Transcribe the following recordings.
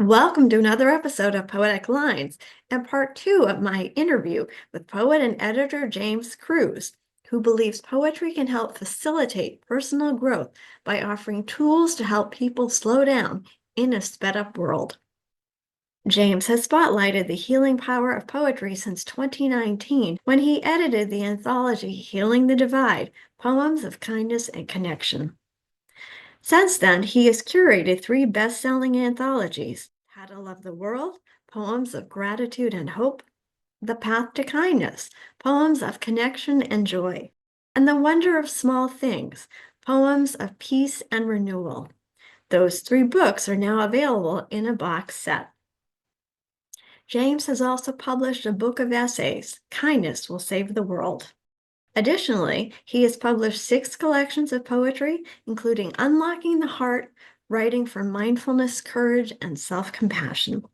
Welcome to another episode of Poetic Lines and part two of my interview with poet and editor James Cruz, who believes poetry can help facilitate personal growth by offering tools to help people slow down in a sped-up world. James has spotlighted the healing power of poetry since 2019 when he edited the anthology Healing the Divide, Poems of Kindness and Connection. Since then, he has curated three best-selling anthologies: How to Love the World, Poems of Gratitude and Hope, The Path to Kindness, Poems of Connection and Joy, and The Wonder of Small Things, Poems of Peace and Renewal. Those three books are now available in a box set. James has also published a book of essays, Kindness Will Save the World. Additionally, he has published 6 collections of poetry, including Unlocking the Heart, Writing for Mindfulness, Courage, and Self-Compassion.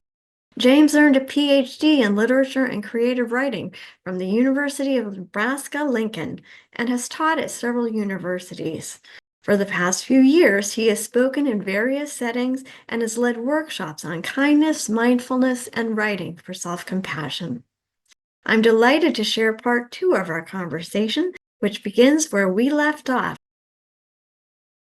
James earned a PhD in Literature and Creative Writing from the University of Nebraska-Lincoln and has taught at several universities. For the past few years, he has spoken in various settings and has led workshops on kindness, mindfulness, and writing for self-compassion. I'm delighted to share part two of our conversation, which begins where we left off.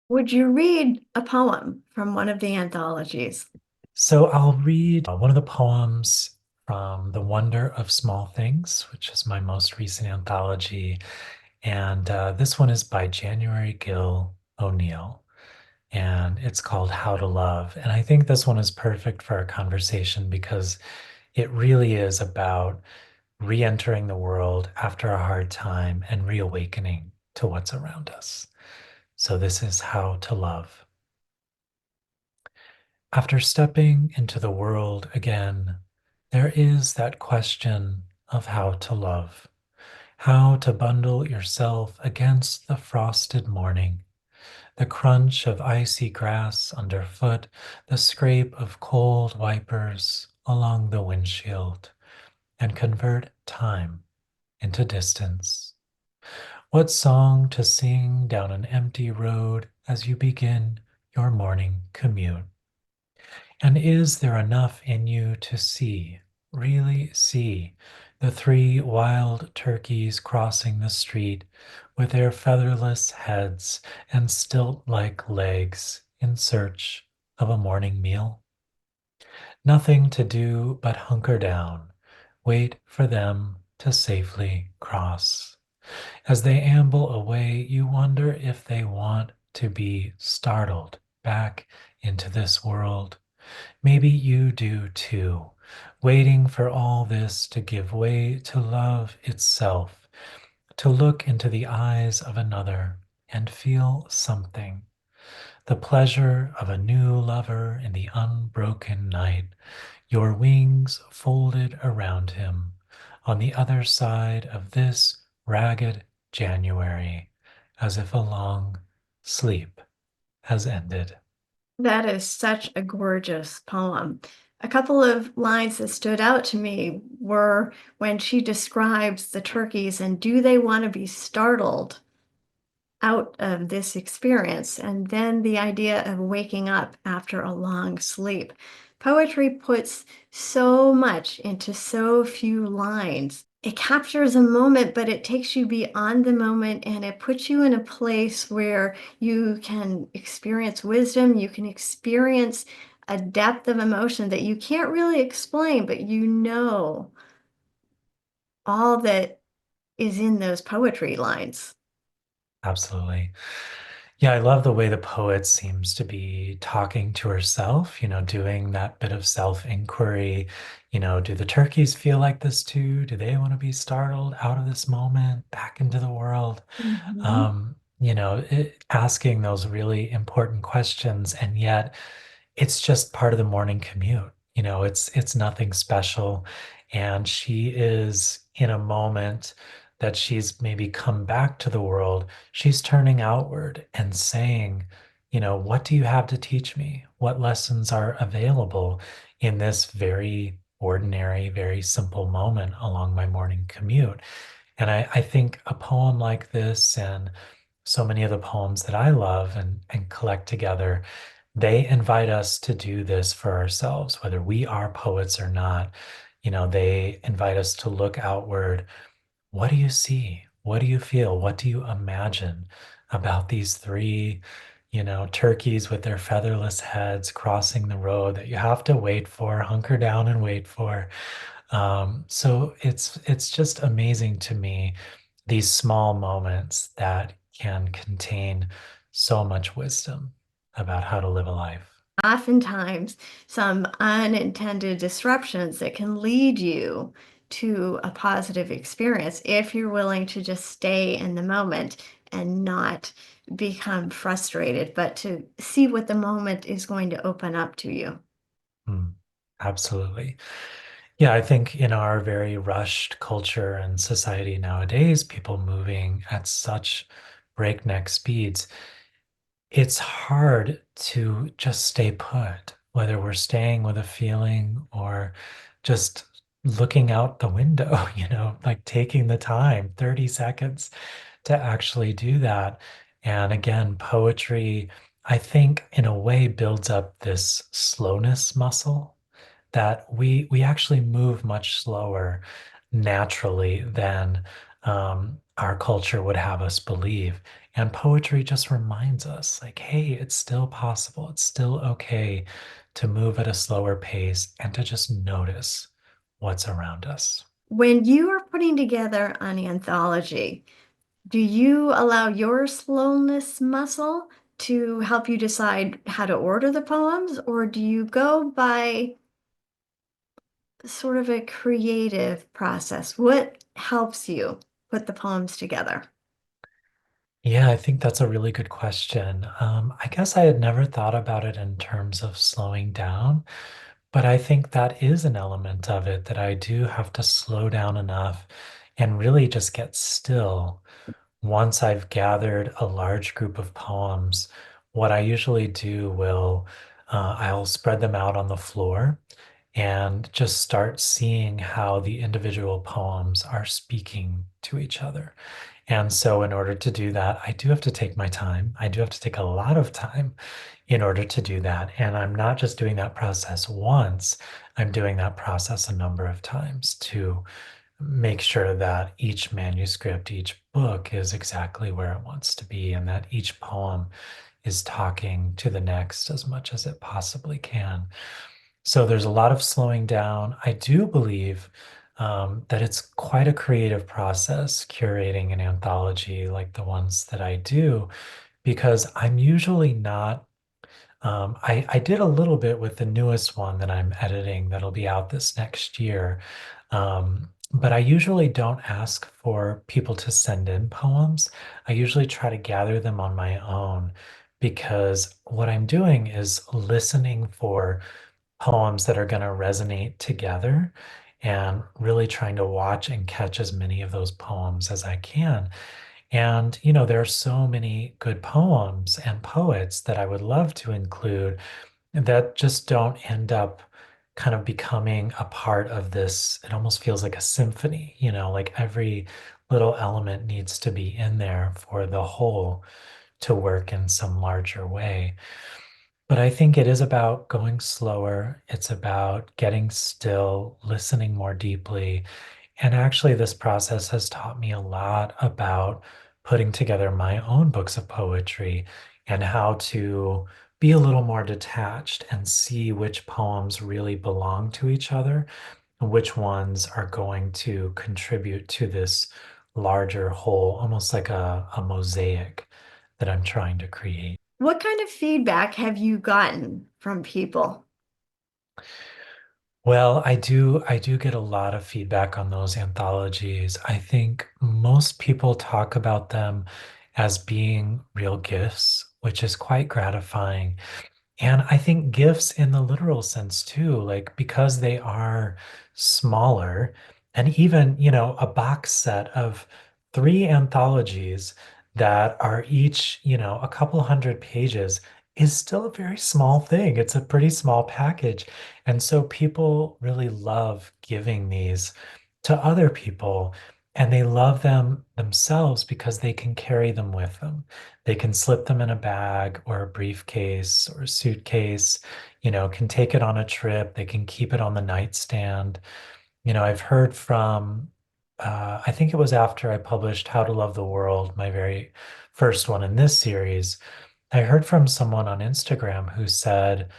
Would you read a poem from one of the anthologies? So I'll read one of the poems from The Wonder of Small Things, which is my most recent anthology. And this one is by January Gill O'Neill, and it's called How to Love. And I think this one is perfect for our conversation because it really is about re-entering the world after a hard time and reawakening to what's around us. So this is How to Love. After stepping into the world again, there is that question of how to love, how to bundle yourself against the frosted morning, the crunch of icy grass underfoot, the scrape of cold wipers along the windshield, and convert time into distance. What song to sing down an empty road as you begin your morning commute? And is there enough in you to see, really see, the 3 wild turkeys crossing the street with their featherless heads and stilt-like legs in search of a morning meal? Nothing to do but hunker down, wait for them to safely cross. As they amble away, you wonder if they want to be startled back into this world. Maybe you do too, waiting for all this to give way to love itself, to look into the eyes of another and feel something. The pleasure of a new lover in the unbroken night, your wings folded around him on the other side of this ragged January, as if a long sleep has ended. That is such a gorgeous poem. A couple of lines that stood out to me were when she describes the turkeys and do they want to be startled out of this experience, and then the idea of waking up after a long sleep. Poetry puts so much into so few lines. It captures a moment, but it takes you beyond the moment and it puts you in a place where you can experience wisdom, you can experience a depth of emotion that you can't really explain, but you know all that is in those poetry lines. Absolutely. Yeah, I love the way the poet seems to be talking to herself, doing that bit of self-inquiry. Do the turkeys feel like this too? Do they want to be startled out of this moment back into the world? Mhm. Asking those really important questions, and yet it's just part of the morning commute. It's nothing special. And she is in a moment that she's maybe come back to the world. She's turning outward and saying, what do you have to teach me? What lessons are available in this very ordinary, very simple moment along my morning commute? And I think a poem like this and so many of the poems that I love and collect together they invite us to do this for ourselves, whether we are poets or not. They invite us to look outward. What do you see? What do you feel? What do you imagine about these three, turkeys with their featherless heads crossing the road that you have to wait for, hunker down and wait for? So it's just amazing to me, these small moments that can contain so much wisdom about how to live a life. Oftentimes, some unintended disruptions that can lead you to a positive experience if you're willing to just stay in the moment and not become frustrated, but to see what the moment is going to open up to you. Hmm. Absolutely. Yeah, I think in our very rushed culture and society nowadays, people moving at such breakneck speeds, it's hard to just stay put, whether we're staying with a feeling or just looking out the window, like taking the time, 30 seconds to actually do that. And again, poetry, I think in a way builds up this slowness muscle that we actually move much slower naturally than our culture would have us believe. And poetry just reminds us, like, hey, it's still possible. It's still okay to move at a slower pace and to just notice what's around us. When you are putting together an anthology, do you allow your slowness muscle to help you decide how to order the poems, or do you go by sort of a creative process? What helps you put the poems together? Yeah, I think that's a really good question. I guess I had never thought about it in terms of slowing down, but I think that is an element of it that I do have to slow down enough and really just get still. Once I've gathered a large group of poems, what I usually do I'll spread them out on the floor and just start seeing how the individual poems are speaking to each other. And so, in order to do that, I do have to take my time. I do have to take a lot of time in order to do that. And I'm not just doing that process once, I'm doing that process a number of times to make sure that each manuscript, each book is exactly where it wants to be, and that each poem is talking to the next as much as it possibly can. So there's a lot of slowing down. I do believe that it's quite a creative process curating an anthology like the ones that I do, because I'm usually not. I did a little bit with the newest one that I'm editing that'll be out this next year. But I usually don't ask for people to send in poems. I usually try to gather them on my own because what I'm doing is listening for poems that are going to resonate together and really trying to watch and catch as many of those poems as I can. And, there are so many good poems and poets that I would love to include that just don't end up kind of becoming a part of this. It almost feels like a symphony, like every little element needs to be in there for the whole to work in some larger way. But I think it is about going slower. It's about getting still, listening more deeply. And actually, this process has taught me a lot about putting together my own books of poetry and how to be a little more detached and see which poems really belong to each other and which ones are going to contribute to this larger whole, almost like a mosaic that I'm trying to create. What kind of feedback have you gotten from people? Well, I do get a lot of feedback on those anthologies. I think most people talk about them as being real gifts, which is quite gratifying. And I think gifts in the literal sense too, like because they are smaller, and even, a box set of three anthologies that are each, a couple hundred pages is still a very small thing. It's a pretty small package. And so people really love giving these to other people. and they love them themselves because they can carry them with them. They can slip them in a bag or a briefcase or a suitcase, can take it on a trip. They can keep it on the nightstand. I've heard from, I think it was after I published How to Love the World, my very first one in this series. I heard from someone on Instagram who said,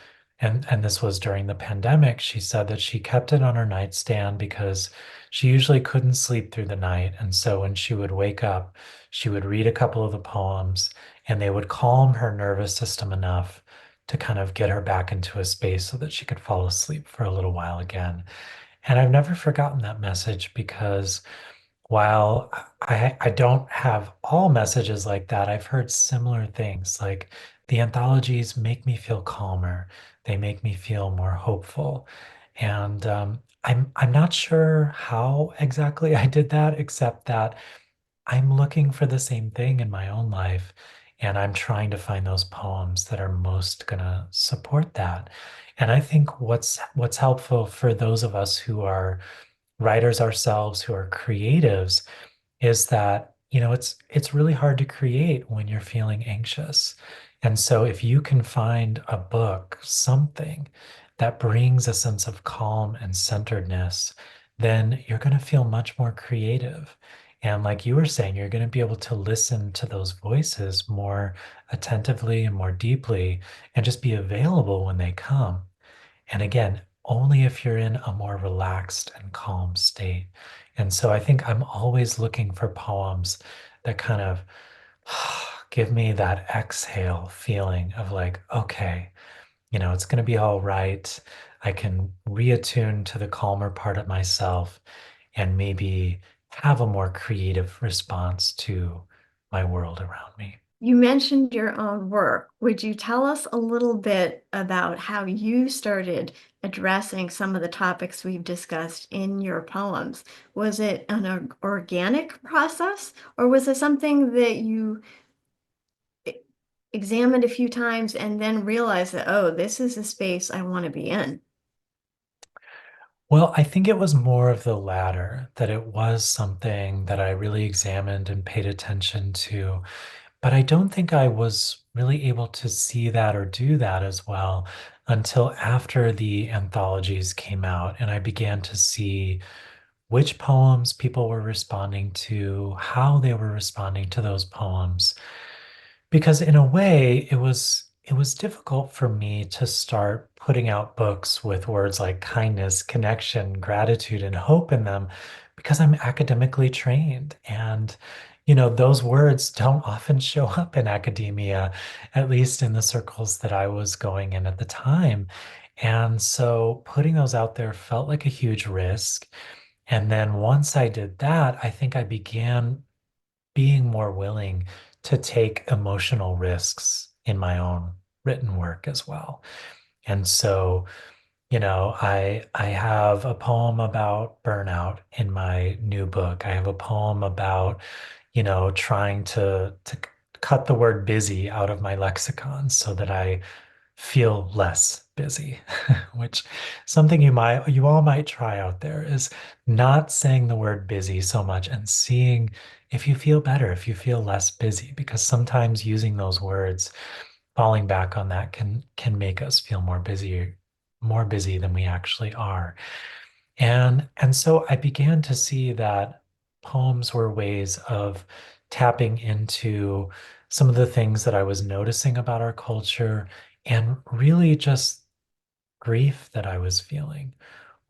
and this was during the pandemic, she said that she kept it on her nightstand because she usually couldn't sleep through the night. And so when she would wake up, she would read a couple of the poems and they would calm her nervous system enough to kind of get her back into a space so that she could fall asleep for a little while again. And I've never forgotten that message because while I don't have all messages like that, I've heard similar things. Like the anthologies make me feel calmer. They make me feel more hopeful. And I'm not sure how exactly I did that, except that I'm looking for the same thing in my own life. And I'm trying to find those poems that are most gonna support that. And I think what's helpful for those of us who are writers ourselves, who are creatives, is that, it's really hard to create when you're feeling anxious. And so if you can find a book, something that brings a sense of calm and centeredness, then you're going to feel much more creative. And like you were saying, you're going to be able to listen to those voices more attentively and more deeply and just be available when they come. And again, only if you're in a more relaxed and calm state. And so I think I'm always looking for poems that kind of give me that exhale feeling of like, okay, it's going to be all right. I can reattune to the calmer part of myself and maybe have a more creative response to my world around me. You mentioned your own work. Would you tell us a little bit about how you started addressing some of the topics we've discussed in your poems? Was it an organic process, or was it something that you e- examined a few times and then realized that, oh, this is a space I want to be in? Well, I think it was more of the latter, that it was something that I really examined and paid attention to. But I don't think I was really able to see that or do that as well until after the anthologies came out and I began to see which poems people were responding to, how they were responding to those poems. Because in a way, it was difficult for me to start putting out books with words like kindness, connection, gratitude, and hope in them because I'm academically trained. And those words don't often show up in academia, at least in the circles that I was going in at the time. And so putting those out there felt like a huge risk. And then once I did that, I think I began being more willing to take emotional risks in my own written work as well. And so, I have a poem about burnout in my new book. I have a poem about, trying to cut the word busy out of my lexicon so that I feel less busy, which something you all might try out there is not saying the word busy so much and seeing if you feel better, if you feel less busy, because sometimes using those words, falling back on that can make us feel more busy than we actually are. And so I began to see that poems were ways of tapping into some of the things that I was noticing about our culture and really just grief that I was feeling,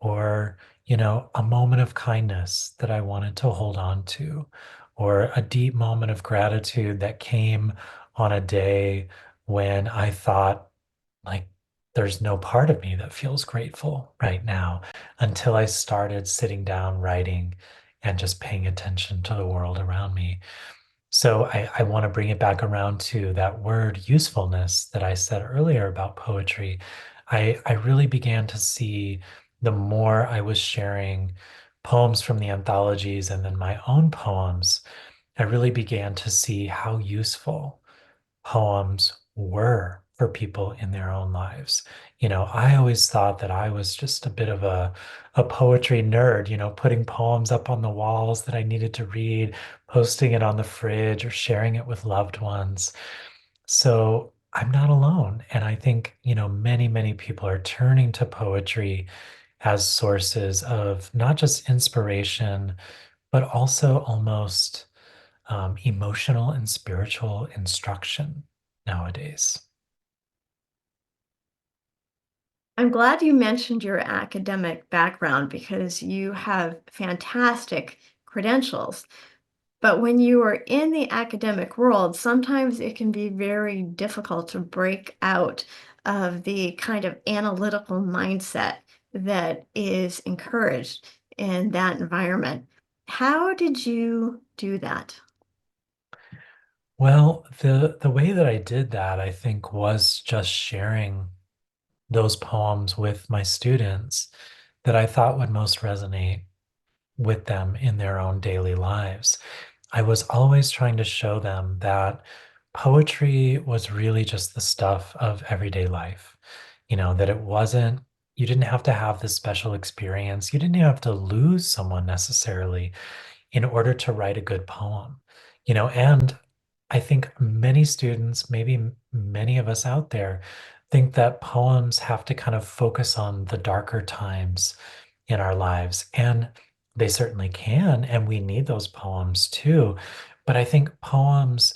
or, a moment of kindness that I wanted to hold on to, or a deep moment of gratitude that came on a day when I thought, like, there's no part of me that feels grateful right now until I started sitting down, writing, and just paying attention to the world around me. So I want to bring it back around to that word usefulness that I said earlier about poetry. I really began to see the more I was sharing poems from the anthologies and then my own poems, I really began to see how useful poems were for people in their own lives. I always thought that I was just a bit of a poetry nerd, putting poems up on the walls that I needed to read, posting it on the fridge or sharing it with loved ones. So I'm not alone. And I think, many, many people are turning to poetry as sources of not just inspiration, but also almost emotional and spiritual instruction nowadays. I'm glad you mentioned your academic background because you have fantastic credentials. But when you are in the academic world, sometimes it can be very difficult to break out of the kind of analytical mindset that is encouraged in that environment. How did you do that? Well, the way that I did that, I think, was just sharing those poems with my students that I thought would most resonate with them in their own daily lives. I was always trying to show them that poetry was really just the stuff of everyday life. That it wasn't, you didn't have to have this special experience. You didn't have to lose someone necessarily in order to write a good poem. And I think many students, maybe many of us out there, think that poems have to kind of focus on the darker times in our lives. And they certainly can. And we need those poems too. But I think poems,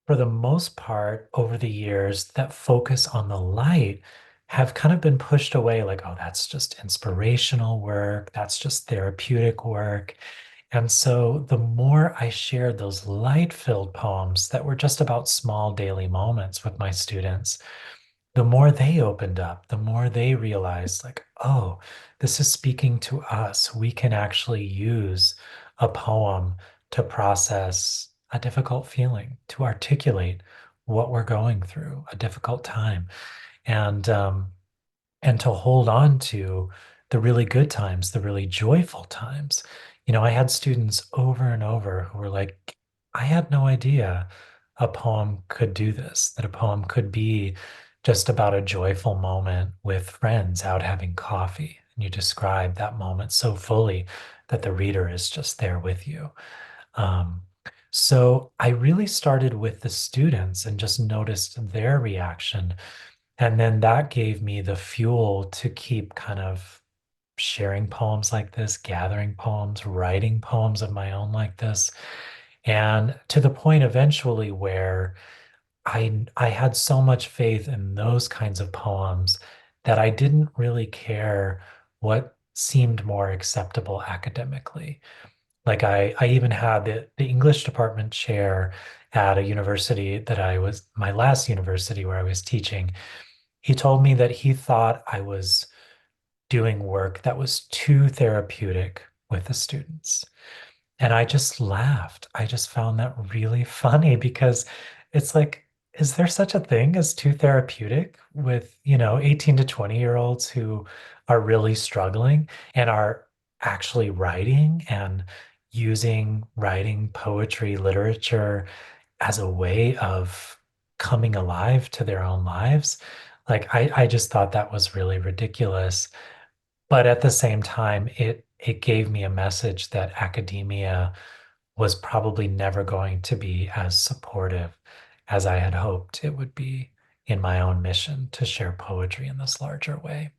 for the most part, over the years, that focus on the light have kind of been pushed away like, oh, that's just inspirational work. That's just therapeutic work. And so the more I shared those light-filled poems that were just about small daily moments with my students, the more they opened up, the more they realized, like, oh, this is speaking to us. We can actually use a poem to process a difficult feeling, to articulate what we're going through, a difficult time. And and to hold on to the really good times, the really joyful times. I had students over and over who were like, I had no idea a poem could do this, that a poem could be just about a joyful moment with friends out having coffee. And you describe that moment so fully that the reader is just there with you. Um, so I really started with the students and just noticed their reaction, and then that gave me the fuel to keep kind of sharing poems like this, gathering poems, writing poems of my own like this. And to the point eventually where I had so much faith in those kinds of poems that I didn't really care what seemed more acceptable academically. Like I even had the English department chair at a university that I was, my last university where I was teaching. He told me that he thought I was doing work that was too therapeutic with the students. And I just laughed. I just found that really funny because it's like, is there such a thing as too therapeutic with, 18 to 20-year-olds who are really struggling and are actually writing and using writing, poetry, literature as a way of coming alive to their own lives? Like I just thought that was really ridiculous. But at the same time, it gave me a message that academia was probably never going to be as supportive as I had hoped it would be in my own mission to share poetry in this larger way.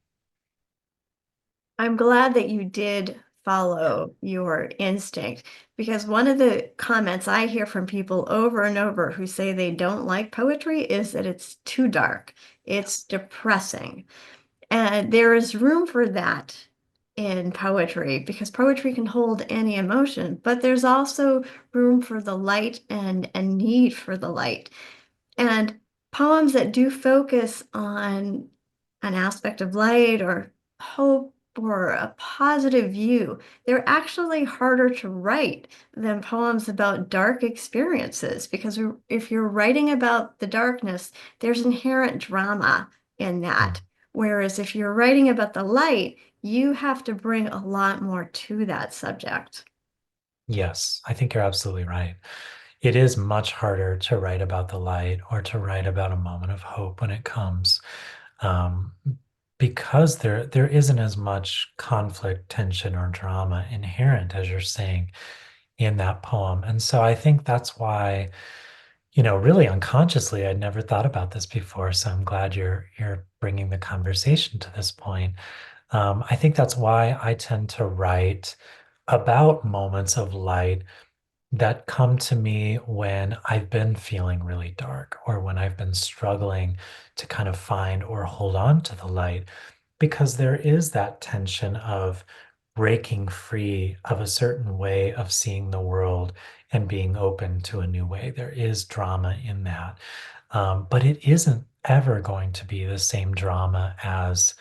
I'm glad that you did follow your instinct because one of the comments I hear from people over and over who say they don't like poetry is that it's too dark, it's depressing. And there is room for that in poetry because poetry can hold any emotion, but there's also room for the light and a need for the light. And poems that do focus on an aspect of light or hope or a positive view, they're actually harder to write than poems about dark experiences because if you're writing about the darkness, there's inherent drama in Mm. that. Whereas if you're writing about the light, you have to bring a lot more to that subject. Yes, I think you're absolutely right. it is much harder to write about the light or to write about a moment of hope when it comes, um, because there isn't as much conflict, tension, or drama inherent, as you're saying, in that poem. And so I think that's why, really unconsciously, I'd never thought about this before. So I'm glad you're bringing the conversation to this point. I think that's why I tend to write about moments of light that come to me when I've been feeling really dark or when I've been struggling to kind of find or hold on to the light, because there is that tension of breaking free of a certain way of seeing the world and being open to a new way. There is drama in that. But it isn't ever going to be the same drama as,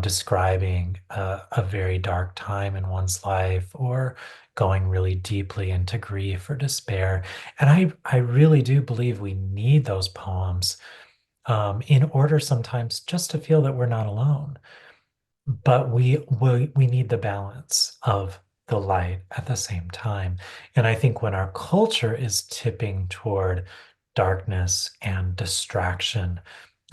describing a very dark time in one's life or going really deeply into grief or despair. And I really do believe we need those poems, in order sometimes just to feel that we're not alone. But we need the balance of the light at the same time. And I think when our culture is tipping toward darkness and distraction,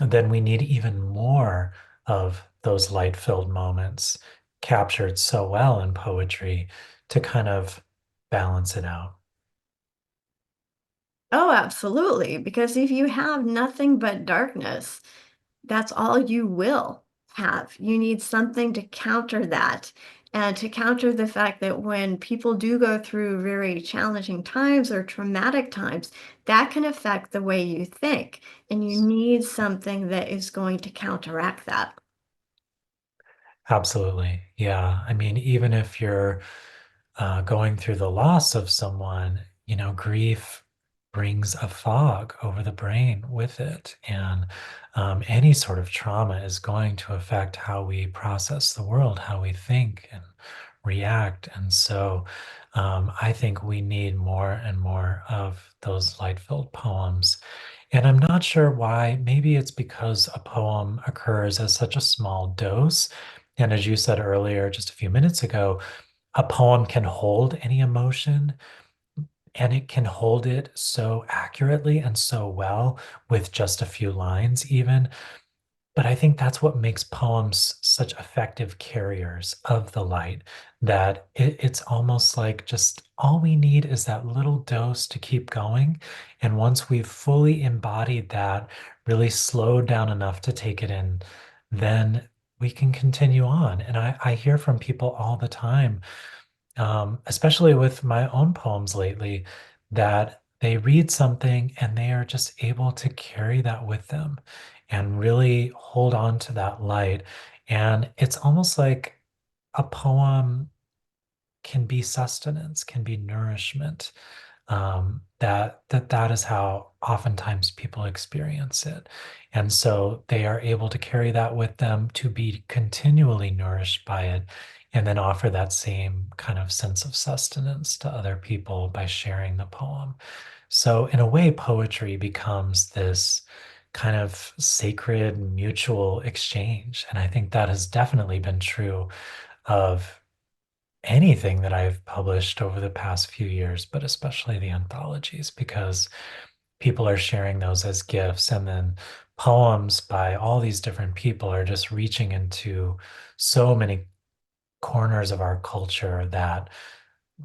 then we need even more of those light-filled moments captured so well in poetry to kind of balance it out. Oh, absolutely. Because if you have nothing but darkness, that's all you will have. You need something to counter that and to counter the fact that when people do go through very challenging times or traumatic times, that can affect the way you think. And you need something that is going to counteract that. Absolutely. Yeah. I mean, even if you're going through the loss of someone, grief brings a fog over the brain with it. And any sort of trauma is going to affect how we process the world, how we think and react. And so I think we need more and more of those light-filled poems. And I'm not sure why. Maybe it's because a poem occurs as such a small dose. And as you said earlier, just a few minutes ago, a poem can hold any emotion and it can hold it so accurately and so well with just a few lines, even. But I think that's what makes poems such effective carriers of the light, that it's almost like just all we need is that little dose to keep going. And once we've fully embodied that, really slowed down enough to take it in, then we can continue on. And I hear from people all the time, especially with my own poems lately, that they read something and they are just able to carry that with them and really hold on to that light. And it's almost like a poem can be sustenance, can be nourishment. That is how oftentimes people experience it. And so they are able to carry that with them to be continually nourished by it and then offer that same kind of sense of sustenance to other people by sharing the poem. So in a way, poetry becomes this kind of sacred mutual exchange. And I think that has definitely been true of anything that I've published over the past few years, but especially the anthologies, because people are sharing those as gifts. And then poems by all these different people are just reaching into so many corners of our culture that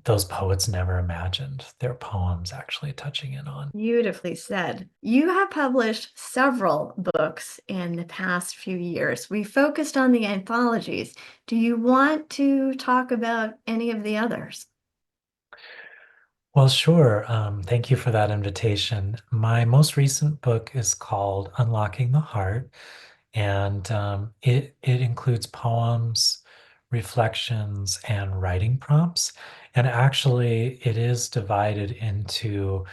those poets never imagined their poems actually touching in on. Beautifully said. You have published several books in the past few years. We focused on the anthologies. Do you want to talk about any of the others? Well, sure. Thank you for that invitation. My most recent book is called Unlocking the Heart, and it includes poems, reflections, and writing prompts. And actually, it is divided into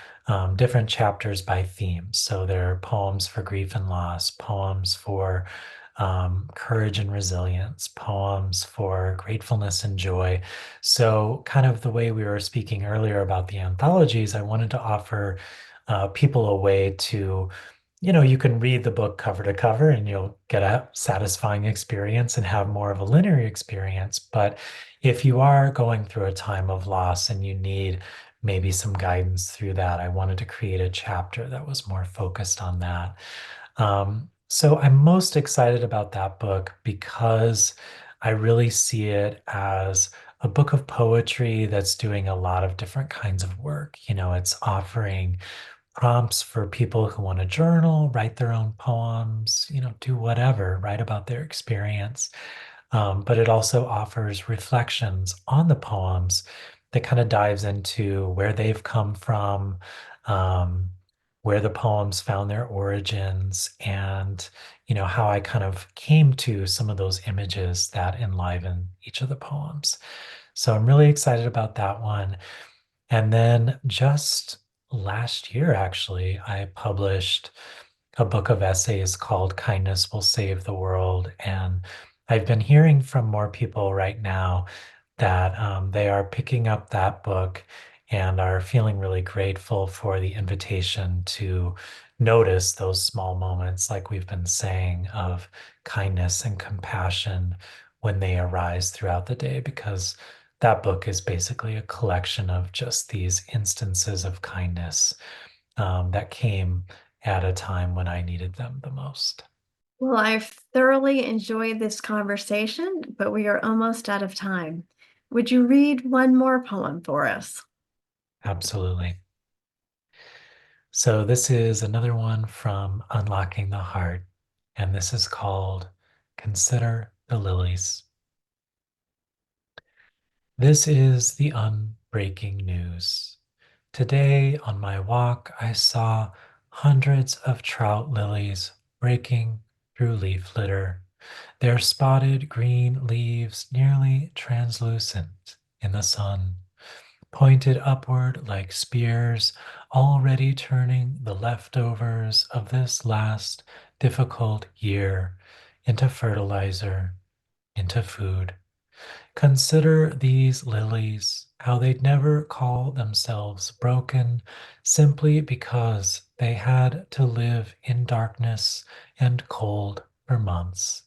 different chapters by themes. So there are poems for grief and loss, poems for courage and resilience, poems for gratefulness and joy. So, kind of the way we were speaking earlier about the anthologies, I wanted to offer people a way to, you can read the book cover to cover and you'll get a satisfying experience and have more of a linear experience. But if you are going through a time of loss and you need maybe some guidance through that. I wanted to create a chapter that was more focused on that. So I'm most excited about that book because I really see it as a book of poetry that's doing a lot of different kinds of work. It's offering prompts for people who want to journal, write their own poems, do whatever, write about their experience. But it also offers reflections on the poems that kind of dives into where they've come from, um, where the poems found their origins, and how I kind of came to some of those images that enliven each of the poems. So I'm really excited about that one. And then just last year, actually, I published a book of essays called Kindness Will Save the World. And I've been hearing from more people right now that they are picking up that book and are feeling really grateful for the invitation to notice those small moments, like we've been saying, of kindness and compassion when they arise throughout the day, because that book is basically a collection of just these instances of kindness that came at a time when I needed them the most. Well, I've thoroughly enjoyed this conversation, but we are almost out of time. Would you read one more poem for us? Absolutely. So, this is another one from Unlocking the Heart, and this is called Consider the Lilies. This is the unbreaking news. Today on my walk, I saw hundreds of trout lilies breaking through leaf litter, their spotted green leaves nearly translucent in the sun, pointed upward like spears, already turning the leftovers of this last difficult year into fertilizer, into food. Consider these lilies, how they'd never call themselves broken simply because they had to live in darkness and cold for months.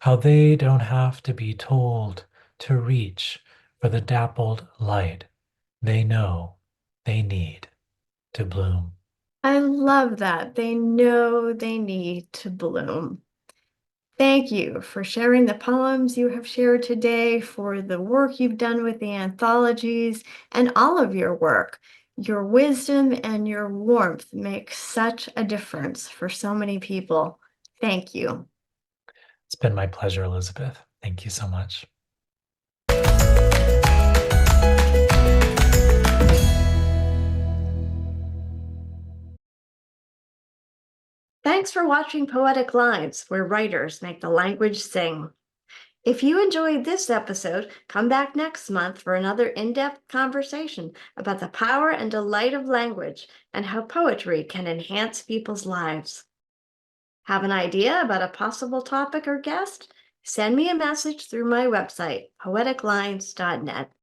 How they don't have to be told to reach for the dappled light they know they need to bloom. I love that. They know they need to bloom. Thank you for sharing the poems you have shared today, for the work you've done with the anthologies, and all of your work. Your wisdom and your warmth make such a difference for so many people. Thank you. It's been my pleasure, Elizabeth. Thank you so much. Thanks for watching Poetic Lines, where writers make the language sing. If you enjoyed this episode, come back next month for another in-depth conversation about the power and delight of language and how poetry can enhance people's lives. Have an idea about a possible topic or guest? Send me a message through my website, poeticlines.net.